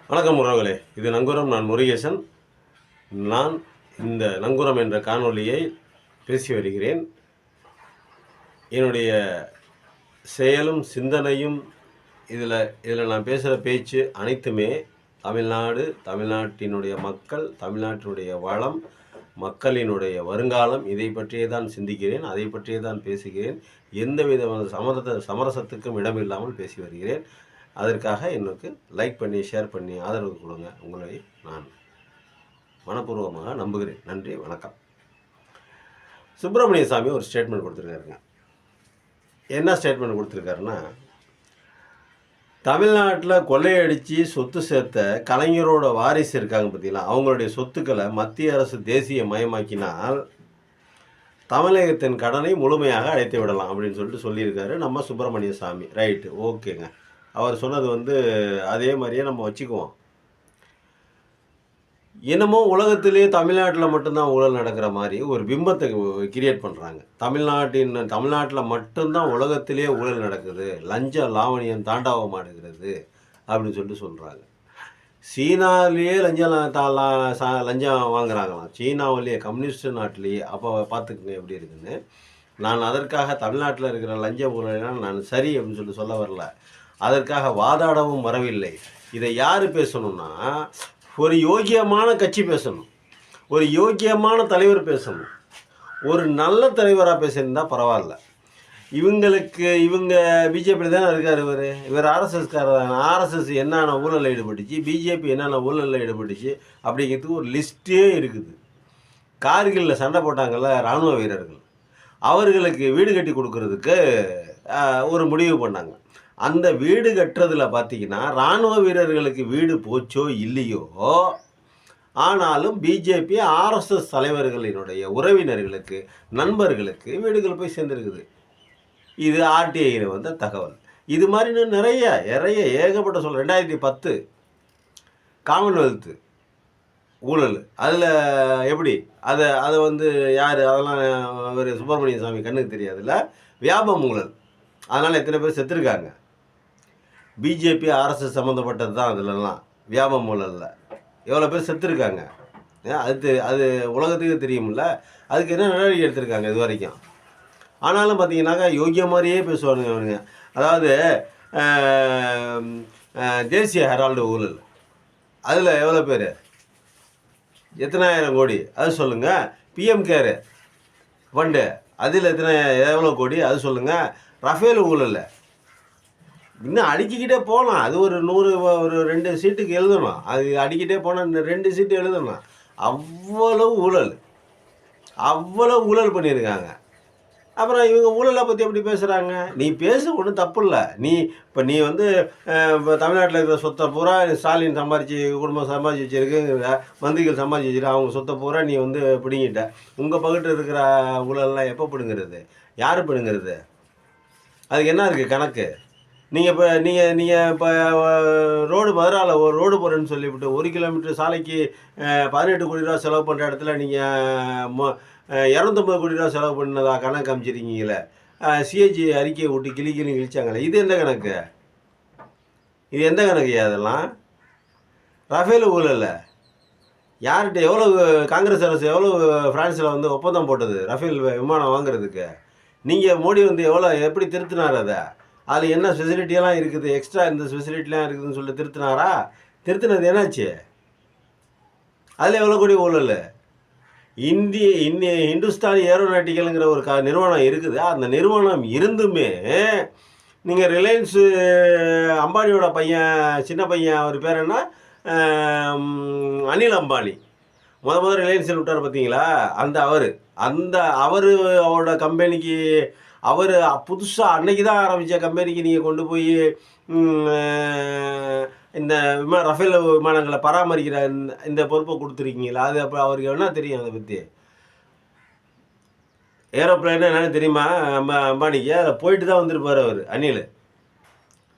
வணக்கம் உறவுகளே, இது நங்கூரம். நான் முருகேசன். நான் இந்த நங்கூரம் என்ற காணொளியை பேசி வருகிறேன். என்னுடைய செயலும் சிந்தனையும் இதில் நான் பேசுகிற பேச்சு அனைத்துமே தமிழ்நாடு, தமிழ்நாட்டினுடைய மக்கள், தமிழ்நாட்டினுடைய வளம், மக்களினுடைய வருங்காலம், இதை பற்றியே தான் சிந்திக்கிறேன், அதை பற்றியே தான் பேசுகிறேன். எந்த விதமான சமரசத்துக்கும் இடமில்லாமல் பேசி வருகிறேன். அதற்காக எனக்கு லைக் பண்ணி, ஷேர் பண்ணி ஆதரவு கொடுங்க. உங்களை நான் மனப்பூர்வமாக நம்புகிறேன். நன்றி, வணக்கம். சுப்பிரமணிய சாமி ஒரு ஸ்டேட்மெண்ட் கொடுத்துருக்காருங்க. என்ன ஸ்டேட்மெண்ட் கொடுத்துருக்காருன்னா, தமிழ்நாட்டில் கொள்ளையடித்து சொத்து சேர்த்த கலைஞரோட வாரிசு இருக்காங்க பார்த்தீங்களா, அவங்களுடைய சொத்துக்களை மத்திய அரசு தேசிய மயமாக்கினால் தமிழகத்தின் கடனை முழுமையாக அடைத்து விடலாம் அப்படின்னு சொல்லியிருக்காரு நம்ம சுப்பிரமணிய சாமி. ரைட்டு, ஓகேங்க. அவர் சொன்னது அதே மாதிரியே நம்ம வச்சுக்குவோம். என்னமோ உலகத்திலே தமிழ்நாட்டில் மட்டும்தான் ஊழல் நடக்கிற மாதிரி ஒரு பிம்பத்தை கிரியேட் பண்ணுறாங்க. தமிழ்நாட்டில் மட்டும்தான் உலகத்திலே ஊழல் நடக்குது, லஞ்ச லாவணியம் தாண்டவம் ஆடுகிறது அப்படின்னு சொல்கிறாங்க. சீனாவிலேயே லஞ்சம் வாங்குறாங்களாம். சீனாவிலேயே, கம்யூனிஸ்ட் நாட்டிலேயே. அப்போ பார்த்துக்குங்க எப்படி இருக்குன்னு. நான் அதற்காக தமிழ்நாட்டில் இருக்கிற லஞ்ச ஊழலாம் நான் சரி அப்படின்னு சொல்ல வரல, அதற்காக வாதாடவும் வரவில்லை. இதை யார் பேசணும்னா, ஒரு யோக்கியமான கட்சி பேசணும், ஒரு யோக்கியமான தலைவர் பேசணும், ஒரு நல்ல தலைவராக பேசியிருந்தால் பரவாயில்ல. இவங்க பிஜேபி தானே இருக்கார். இவர் ஆர்எஸ்எஸ்காரர் தானே. ஆர்எஸ்எஸ் என்னென்ன ஊழலில் ஈடுபட்டுச்சு, பிஜேபி என்னென்ன ஊழலில் ஈடுபட்டுச்சு அப்படிங்கிறதுக்கு ஒரு லிஸ்ட்டே இருக்குது. கார்கில்ல சண்டை போட்டாங்கள்ல இராணுவ வீரர்கள், அவர்களுக்கு வீடு கட்டி கொடுக்கறதுக்கு ஒரு முடிவு பண்ணாங்க. அந்த வீடு கட்டுறதுல பார்த்தீங்கன்னா இராணுவ வீரர்களுக்கு வீடு போச்சோ இல்லையோ, ஆனாலும் பிஜேபி ஆர்எஸ்எஸ் தலைவர்களினுடைய உறவினர்களுக்கு, நண்பர்களுக்கு வீடுகள் போய் சேர்ந்துருக்குது. இது ஆர்டிஐயில் வந்த தகவல். இது மாதிரி நிறைய ஏகப்பட்ட 2010 காமன்வெல்த்து ஊழல், அதில் எப்படி அதை யார், அதெல்லாம் அவர் சுப்பிரமணிய சாமி கண்ணுக்கு தெரியாதுல்ல, வியாபம் ஊழல். அதனால் எத்தனை பேர் செத்துருக்காங்க. பிஜேபி ஆர்எஸ்எஸ் சம்மந்தப்பட்டது தான். அதிலெல்லாம் வியாபம் ஊழலில் எவ்வளோ பேர் செத்துருக்காங்க, அது உலகத்துக்கு தெரியும்ல. அதுக்கு என்ன நடவடிக்கை எடுத்திருக்காங்க இது வரைக்கும். ஆனாலும் பார்த்தீங்கன்னாக்கா யோகிய மாதிரியே பேசுவானுங்க அவனுங்க. அதாவது தேசிய ஹெரால்டு ஊழல், அதில் எவ்வளோ பேர், எத்தனாயிரம் கோடி அது சொல்லுங்கள். பிஎம் கேரு ஃபண்டு, அதில் எவ்வளோ கோடி அது சொல்லுங்கள். ரஃபேல் ஊழல் இன்னும் அடிக்கிக்கிட்டே போகலாம். அது ஒரு 2 சீட்டுக்கு எழுதணும். அது அடிக்கிட்டே போனால் 2 சீட்டு எழுதணும். அவ்வளோ ஊழல் பண்ணியிருக்காங்க. அப்புறம் இவங்க ஊழலை பற்றி எப்படி பேசுகிறாங்க? நீ பேச ஒன்றும் தப்பு இல்லை. இப்போ இப்போ தமிழ்நாட்டில் இருக்கிற சொத்தை பூரா ஸ்டாலின் குடும்பம் சம்பாதிச்சு வச்சுருக்குங்கிற, மந்திரிகள் சம்பாதிச்சு வச்சுருக்க, அவங்க சொத்தை பூரா நீ பிடுங்கிட்ட. உங்கள் பக்கத்தில் இருக்கிற ஊழல்லாம் எப்போ பிடுங்கிறது? யார் பிடுங்கிறது? அதுக்கு என்ன இருக்குது கணக்கு? நீங்கள் இப்போ மதுராவில் ஒரு ரோடு போகிறேன்னு சொல்லிவிட்டு 1 கிலோமீட்டர் சாலைக்கு 18 கோடி ரூபா செலவு பண்ணுற இடத்துல நீங்கள் 250 கோடி ரூபா செலவு பண்ணதா கணக்கு அமைச்சிருக்கீங்களே. சிஏஜி அறிக்கையை விட்டு கிழிச்சாங்களே, இது எந்த கணக்கு? இது எந்த கணக்கு? அதெல்லாம் ரஃபேல் ஊழல். யார்கிட்ட எவ்வளோ காங்கிரஸ் அரசு எவ்வளோ ஃப்ரான்ஸில் ஒப்பந்தம் போட்டது ரஃபேல் விமானம் வாங்குறதுக்கு? நீங்கள் மோடி எப்படி திருத்தினார்? அதில் என்ன ஃபெசிலிட்டியெல்லாம் இருக்குது, எக்ஸ்ட்ரா இந்த ஃபெசிலிட்டிலாம் இருக்குதுன்னு சொல்லி திருத்தினாரா? திருத்தினது என்னாச்சு? அதில் எவ்வளோ கோடி ஊழல்? இந்துஸ்தான் ஏரோநாட்டிக்கலுங்கிற ஒரு நிறுவனம் இருக்குது. அந்த நிறுவனம் இருந்துமே நீங்கள் ரிலையன்ஸு அம்பானியோட பையன், சின்ன பையன், அவர் பேர் என்ன, அனில் அம்பானி, முதல் ரிலையன்ஸில் விட்டார் பார்த்தீங்களா, அவரோட கம்பெனிக்கு, அவர் புதுசாக அன்னைக்கு தான் ஆரம்பித்த கம்பெனிக்கு நீங்கள் கொண்டு போய் இந்த ரஃபேல் விமானங்களை பராமரிக்கிற இந்த பொறுப்பை கொடுத்துருக்கீங்களா? அது அப்போ அவருக்கு என்ன தெரியும்? அதை பற்றி ஏரோப்ளைனா என்னென்னு தெரியுமா? அம்பானிக்கு அதில் போயிட்டு தான் வந்திருப்பார் அவர். அனில்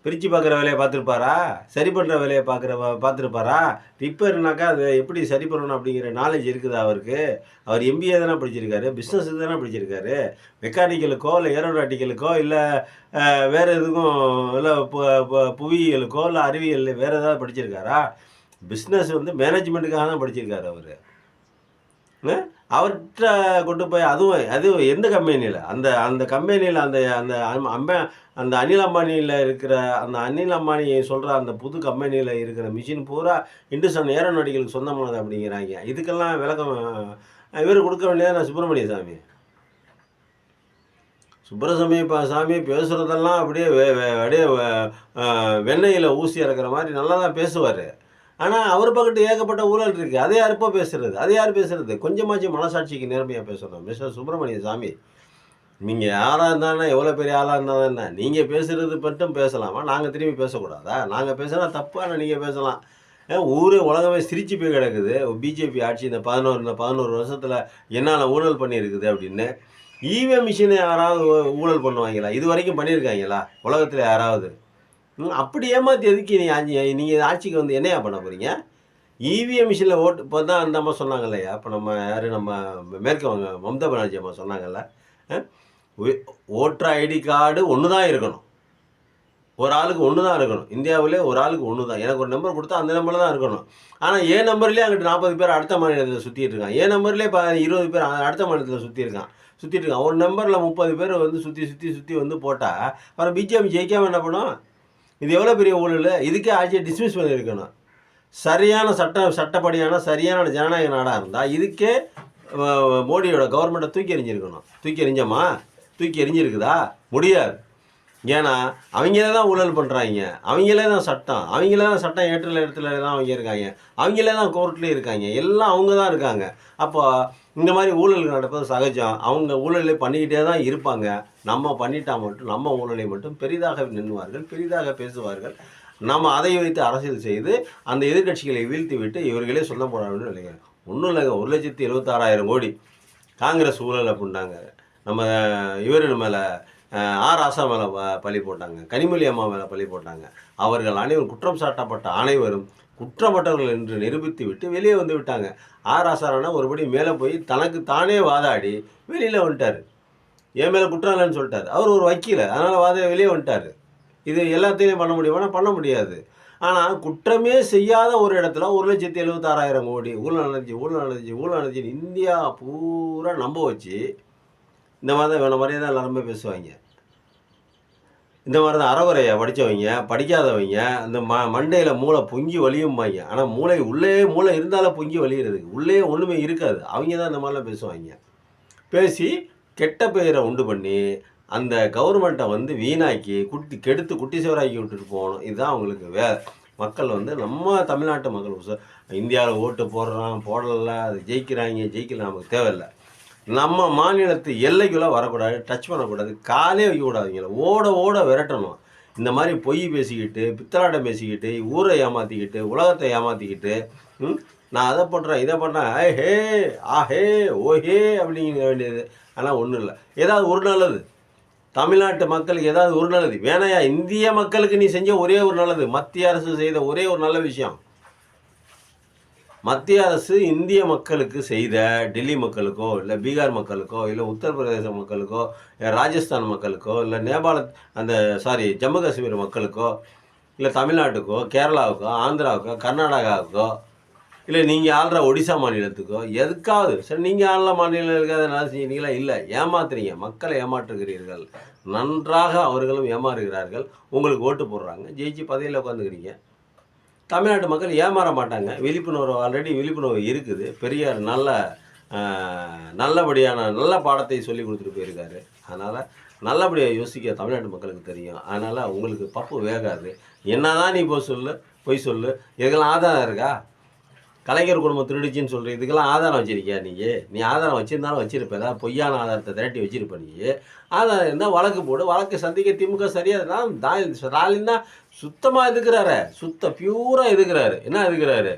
பிரித்து பார்க்குற வேலையை பார்த்துருப்பாரா? சரி பண்ணுற வேலையை பார்த்துருப்பாரா? ரிப்பேர்னாக்கா அதை எப்படி சரி பண்ணணும் அப்படிங்கிற நாலேஜ் இருக்குதா அவருக்கு? அவர் எம்பிஏ தானே படிச்சிருக்காரு, பிஸ்னஸுக்கு தானே படிச்சிருக்காரு. மெக்கானிக்கலுக்கோ இல்லை ஏரோநாட்டிக்கலுக்கோ இல்லை வேறு எதுக்கும் இல்லை புவியியலுக்கோ இல்லை அறிவியல் வேறு ஏதாவது படிச்சிருக்காரா? பிஸ்னஸ் வந்து மேனேஜ்மெண்ட்டுக்காக தான் படிச்சிருக்காரு அவர். அவர்கிட்ட கொண்டு போய் அதுவும் எந்த கம்பெனியில் அந்த அந்த கம்பெனியில் அந்த அந்த அந்த அனில் அம்பானியில் இருக்கிற அந்த அனில் அம்பானி சொல்கிற அந்த புது கம்பெனியில் இருக்கிற மிஷின் பூரா இந்துஸ்தான் ஏரோநாட்டிகளுக்கு சொந்தமானது அப்படிங்கிறாங்க. இதுக்கெல்லாம் விளக்கம் இவர் கொடுக்க வேண்டியது சுப்பிரமணிய சாமி. சாமி பேசுகிறதெல்லாம் அப்படியே அப்படியே வெண்ணெயில் ஊசி இறக்குற மாதிரி நல்லா தான் பேசுவார். ஆனால் அவர் பக்கத்து ஏகப்பட்ட ஊழல் இருக்குது. அதை யார் இப்போ பேசுகிறது? அதை யார் பேசுகிறது? கொஞ்சமாச்சும் மனசாட்சிக்கு நேர்மையாக பேசணும் மிஸ்டர் சுப்பிரமணிய சாமி. நீங்கள் யாராக இருந்தாலும் எவ்வளோ பெரிய ஆளாக இருந்தாலும் என்ன, நீங்கள் பேசுகிறது மட்டும் பேசலாமா? நாங்கள் திரும்பி பேசக்கூடாதா? நாங்கள் பேசுனா தப்பு, ஆனால் நீங்கள் பேசலாம். ஊரே உலகமே சிரிச்சு போய் கிடக்குது. பிஜேபி ஆட்சி இந்த 11 வருஷத்தில் என்னென்ன ஊழல் பண்ணியிருக்குது அப்படின்னு. இவிஎம் மிஷினை யாராவது ஊழல் பண்ணுவாங்களா? இது வரைக்கும் பண்ணியிருக்காங்களா உலகத்தில் யாராவது? அப்படி ஏமாற்றி எதுக்கு நீங்கள் ஆட்சிக்கு வந்து என்னையா பண்ண போகிறீங்க? இவிஎம் மிஷினில் ஓட்டு இப்போ தான் அந்த அம்மா சொன்னாங்க இல்லையா, இப்போ நம்ம மேற்கு வங்க மம்தா பானர்ஜி அம்மா சொன்னாங்கல்ல, ஓட்டர் ஐடி கார்டு ஒன்று தான் இருக்கணும், ஒரு ஆளுக்கு ஒன்று தான் இருக்கணும். இந்தியாவிலே ஒரு ஆளுக்கு ஒன்று தான். எனக்கு ஒரு நம்பர் கொடுத்தா அந்த நம்பரில் தான் இருக்கணும். ஆனால் என் நம்பர்லேயே அங்கிட்டு 40 பேர் அடுத்த மாநிலத்தில் சுற்றிட்டு இருக்கான். என் நம்பர்லேயே 20 பேர் அடுத்த மாநிலத்தில் சுற்றிட்டு இருக்கான். ஒரு நம்பரில் 30 பேர் வந்து சுற்றி வந்து போட்டால் அப்புறம் பிஜேபி ஜெயிக்காமல் என்ன பண்ணும்? இது எவ்வளோ பெரிய ஊழல்! இதுக்கே ஆட்சியை டிஸ்மிஸ் பண்ணியிருக்கணும். சரியான சட்டப்படியான சரியான ஜனநாயக நாடாக இருந்தால் இதுக்கே மோடியோட கவர்மெண்ட்டை தூக்கி எறிஞ்சிருக்கணும். தூக்கி எறிஞ்சிருக்குதா? முடியாது. ஏன்னா அவங்களே தான் ஊழல் பண்ணுறாங்க, அவங்களே தான் சட்டம் ஏற்றுல இடத்துல தான் அவங்க இருக்காங்க, அவங்களே தான் கோர்ட்லேயும் இருக்காங்க, எல்லாம் அவங்க தான் இருக்காங்க. அப்போ இந்த மாதிரி ஊழல்கள் நடப்பது சகஜம். அவங்க ஊழலை பண்ணிக்கிட்டே தான் இருப்பாங்க. நம்ம பண்ணிட்டா மட்டும் நம்ம ஊழலை மட்டும் பெரிதாக நின்றுவார்கள், பெரிதாக பேசுவார்கள். நம்ம அதை வைத்து அரசியல் செய்து அந்த எதிர்கட்சிகளை வீழ்த்தி விட்டு இவர்களே சொல்ல போகிறாங்கன்னு நினைக்கிறேன். ஒன்றும் இல்லைங்க, 1,76,000 கோடி காங்கிரஸ் ஊழல் அப்படின்னாங்க. நம்ம இவர் மேலே ராசா மேலே பழி போட்டாங்க, கனிமொழி அம்மா மேலே பழி போட்டாங்க. அவர்கள் அனைவரும் குற்றம் சாட்டப்பட்ட அனைவரும் குற்றமற்றவர்கள் என்று நிரூபித்து விட்டு வெளியே வந்து விட்டாங்க. ராசாரானா ஒருபடி மேலே போய் தனக்கு தானே வாதாடி வெளியில் வந்துட்டார். என் மேலே குற்றம் இல்லைன்னு சொல்லிட்டார். அவர் ஒரு வக்கீல், அதனால் வெளியே வந்துட்டார். இது எல்லாத்தையும் பண்ண முடியுமானா பண்ண முடியாது. ஆனால் குற்றமே செய்யாத ஒரு இடத்துல 1,76,000 கோடி ஊழல் நடந்துச்சு இந்தியா பூரா நம்ப வச்சு இந்த மாதிரி தான் மாதிரியே தான் எல்லாருமே பேசுவாங்க. இந்த மாதிரி தான் அறவுரையை படித்தவங்க படிக்காதவங்க இந்த மண்டையில் மூளை பொங்கி வலியும்பாங்க. ஆனால் மூளை இருந்தாலும் பொங்கி வலிகிறதுக்கு உள்ளே ஒன்றுமே இருக்காது. அவங்க தான் இந்த மாதிரிலாம் பேசுவாங்க. பேசி கெட்ட பெயரை உண்டு பண்ணி அந்த கவர்மெண்ட்டை வந்து வீணாக்கி கெடுத்து குட்டி சிவராக்கி விட்டுட்டு போகணும். இதுதான் அவங்களுக்கு வேலை. மக்கள் வந்து நம்ம தமிழ்நாட்டு மக்கள் இந்தியாவில் ஓட்டு போடலை, அது ஜெயிக்கல நமக்கு தேவையில்லை. நம்ம மாநிலத்து எல்லைக்குள்ளே வரக்கூடாது, டச் பண்ணக்கூடாது, காலே வைக்கக்கூடாதுங்கள, ஓட விரட்டணும். இந்த மாதிரி பொய் பேசிக்கிட்டு பித்தலாட்டம் பேசிக்கிட்டு ஊரை ஏமாற்றிக்கிட்டு உலகத்தை ஏமாற்றிக்கிட்டு நான் அதை பண்ணுறேன் இதை பண்ணுறேன் ஹே ஆஹே ஓஹே அப்படிங்கிற வேண்டியது. ஆனால் ஒன்றும் இல்லை. ஏதாவது ஒரு நல்லது தமிழ்நாட்டு மக்களுக்கு ஏதாவது ஒரு நல்லது வேணையா? இந்திய மக்களுக்கு நீ செஞ்ச ஒரே ஒரு நல்லது, மத்திய அரசு செய்த ஒரே ஒரு நல்ல விஷயம், மத்திய அரசு இந்திய மக்களுக்கு செய்த டெல்லி மக்களுக்கோ இல்லை பீகார் மக்களுக்கோ இல்லை உத்தரப்பிரதேச மக்களுக்கோ ராஜஸ்தான் மக்களுக்கோ இல்லை ஜம்மு காஷ்மீர் மக்களுக்கோ இல்லை தமிழ்நாட்டுக்கோ கேரளாவுக்கோ ஆந்திராவுக்கோ கர்நாடகாவுக்கோ இல்லை நீங்கள் ஆள்ற ஒடிசா மாநிலத்துக்கோ எதுக்காவது சரி நீங்கள் ஆள்ற மாநிலங்களுக்கு அதை என்ன செஞ்சீங்களா? இல்லை, ஏமாத்துறீங்க, மக்களை ஏமாற்றுகிறீர்கள். நன்றாக அவர்களும் ஏமாறுகிறார்கள். உங்களுக்கு ஓட்டு போடுறாங்க, ஜெயிச்சு பதவியில் உட்காந்துக்கிறீங்க. தமிழ்நாட்டு மக்கள் ஏமாற மாட்டாங்க. ஆல்ரெடி விழிப்புணர்வு இருக்குது. பெரியார் நல்லபடியான நல்ல பாடத்தை சொல்லி கொடுத்துட்டு போயிருக்காரு. அதனால் நல்லபடியாக யோசிக்க தமிழ்நாட்டு மக்களுக்கு தெரியும். அதனால் உங்களுக்கு பப்பு வேகாது. என்ன தான் நீ பொய் சொல்லு, இதுக்கெல்லாம் ஆதாரம் இருக்கா? கலைஞர் குடும்பம் திருடிச்சின்னு சொல்கிற இதுக்கெல்லாம் ஆதாரம் வச்சுருக்கியா? நீ ஆதாரம் வச்சுருந்தாலும் வச்சுருப்ப, ஏதாவது பொய்யான ஆதாரத்தை திரட்டி வச்சுருப்ப. நீ ஆதாரம் இருந்தால் வழக்கு போடு, வழக்கு சந்திக்க திமுக சரியாக ஸ்டாலின் தான் சுத்தமாக எதுக்குறாரு, பியூராக எதுக்குறாரு. என்ன எதுக்குறாரு?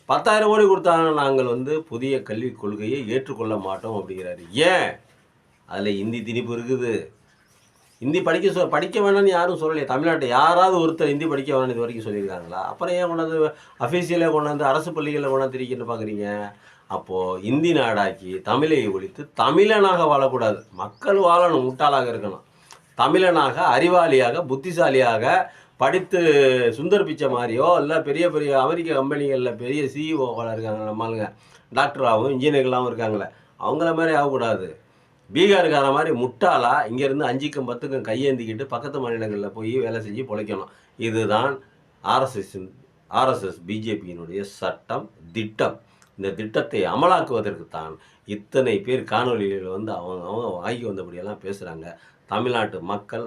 10,000 கோடி கொடுத்தாங்க, நாங்கள் வந்து புதிய கல்விக் கொள்கையை ஏற்றுக்கொள்ள மாட்டோம் அப்படிங்கிறாரு. ஏன்? அதில் ஹிந்தி திணிப்பு இருக்குது. ஹிந்தி படிக்க வேணாம்னு யாரும் சொல்லலையே. தமிழ்நாட்டை யாராவது ஒருத்தர் ஹிந்தி படிக்க வேணாம்னு இது வரைக்கும் சொல்லியிருக்காங்களா? அப்புறம் ஏன் கொண்டாந்து அஃபீஷியலாக கொண்டாந்து அரசு பள்ளிகளில் கொண்டாந்து திரிக்கன்னு பார்க்குறீங்க? அப்போது இந்தி நாடாக்கி தமிழை ஒழித்து தமிழனாக வாழக்கூடாது, மக்கள் வாழணும், முட்டாளாக இருக்கணும். தமிழனாக அறிவாளியாக புத்திசாலியாக படித்து சுந்தர் பிச்சை மாதிரியோ இல்லை பெரிய பெரிய அமெரிக்க கம்பெனிகளில் பெரிய சிஇஓக்களாக இருக்காங்க நம்மளுங்க, டாக்டராகவும் இன்ஜினியர்களாகவும் இருக்காங்களே, அவங்கள மாதிரி ஆகக்கூடாது. பீகாருக்கார மாதிரி முட்டாளா இங்கேருந்து 5க்கும் 10க்கும் கையேந்திக்கிட்டு பக்கத்து மாநிலங்களில் போய் வேலை செஞ்சு பிழைக்கணும். இதுதான் ஆர்எஸ்எஸ் பிஜேபியினுடைய சட்டம், திட்டம். இந்த திட்டத்தை அமலாக்குவதற்கு தான் இத்தனை பேர் காணொலிகள் வந்து அவங்க வாங்கி வந்தபடியெல்லாம் பேசுகிறாங்க. தமிழ்நாட்டு மக்கள்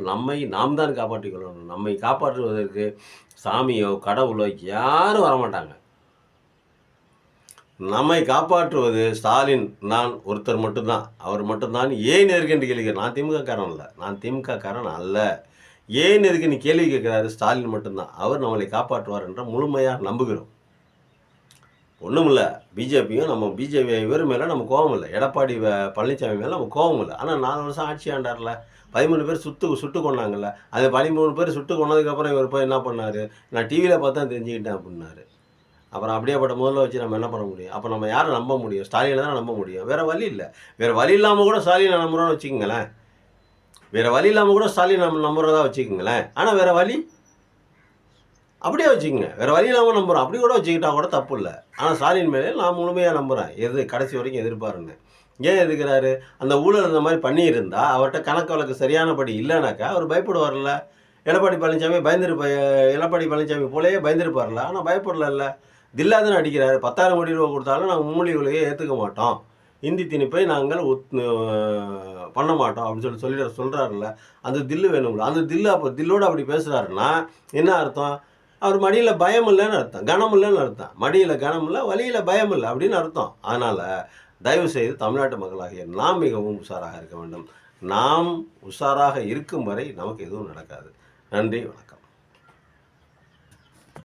நாம் தான் காப்பாற்றிக் கொள்ளணும். நம்மை காப்பாற்றுவதற்கு சாமியோ கடவுளோ யாரும் வரமாட்டாங்க. நம்மை காப்பாற்றுவது ஸ்டாலின், நான் ஒருத்தர் மட்டும்தான். அவர் மட்டும்தான். ஏன் இருக்குன்னு கேள்வி கேட்க, நான் திமுககாரன் இல்லை, நான் திமுககாரன் அல்ல. ஏன் இருக்குன்னு கேள்வி கேட்குறாரு ஸ்டாலின் மட்டும்தான். அவர் நம்மளை காப்பாற்றுவார் என்ற முழுமையாக நம்புகிறோம். ஒன்றும் இல்லை, பிஜேபியும் நம்ம பிஜேபி இவர் மேலே நம்ம கோபம் இல்லை, எடப்பாடி பழனிசாமி மேலே நம்ம கோபம் இல்லை. ஆனால் 4 வருஷம் ஆட்சி ஆண்டார்ல, 13 பேர் சுட்டு கொண்டாங்கல்ல, அது 13 பேர் சுட்டு கொண்டதுக்கப்புறம் இவர் போய் என்ன பண்ணார், நான் டிவியில் பார்த்தா தெரிஞ்சுக்கிட்டேன் அப்படின்னாரு. அப்புறம் அப்படியேப்பட்ட முதல்ல வச்சு நம்ம என்ன பண்ண முடியும்? அப்போ நம்ம யாரை நம்ப முடியும்? ஸ்டாலினை தான் நம்ப முடியும். வேறு வழி இல்லை. வேறு வழி இல்லாமல் கூட ஸ்டாலினை நம்புகிறோன்னு வச்சுக்கோங்களேன். வேறு வழி இல்லாமல் கூட ஸ்டாலின் நம்ம நம்புறதா வச்சுக்கோங்களேன். ஆனால் வேறு வழி அப்படியே வச்சுக்கோங்க. வேறு வழி இல்லாமல் நம்புகிறோம், அப்படி கூட வச்சுக்கிட்டா கூட தப்பு இல்லை. ஆனால் ஸ்டாலின் மேலே நான் முழுமையாக நம்புகிறேன், கடைசி வரைக்கும் எதிர்பாருன்னு. ஏன் எதுக்குறாரு? அந்த ஊழல் இந்த மாதிரி பண்ணியிருந்தா அவர்கிட்ட கணக்கு வழக்கு சரியானபடி இல்லைனாக்கா அவர் பயப்படுவார்ல. எடப்பாடி பழனிசாமி போலயே பயந்துருப்பார்ல. ஆனால் பயப்படல. தில்லாதுன்னு அடிக்கிறாரு. 10,000 கோடி ரூபா கொடுத்தாலும் நாங்கள் மும்மொழி கொள்கையை ஏற்றுக்க மாட்டோம், இந்தி திணிப்பை நாங்கள் பண்ண மாட்டோம் அப்படின்னு சொல்கிறாருல்ல. அந்த தில்லு வேணும்ல. அந்த தில்லோடு அப்படி பேசுகிறாருன்னா என்ன அர்த்தம்? அவர் மடியில் பயம் இல்லைன்னு அர்த்தம், கனம் இல்லைன்னு அர்த்தம். மடியில் கனம் இல்லை, வழியில் பயம் இல்லை அப்படின்னு அர்த்தம். அதனால் தயவுசெய்து தமிழ்நாட்டு மக்களாகிய நாம் மிகவும் உஷாராக இருக்க வேண்டும். நாம் உஷாராக இருக்கும் வரை நமக்கு எதுவும் நடக்காது. நன்றி, வணக்கம்.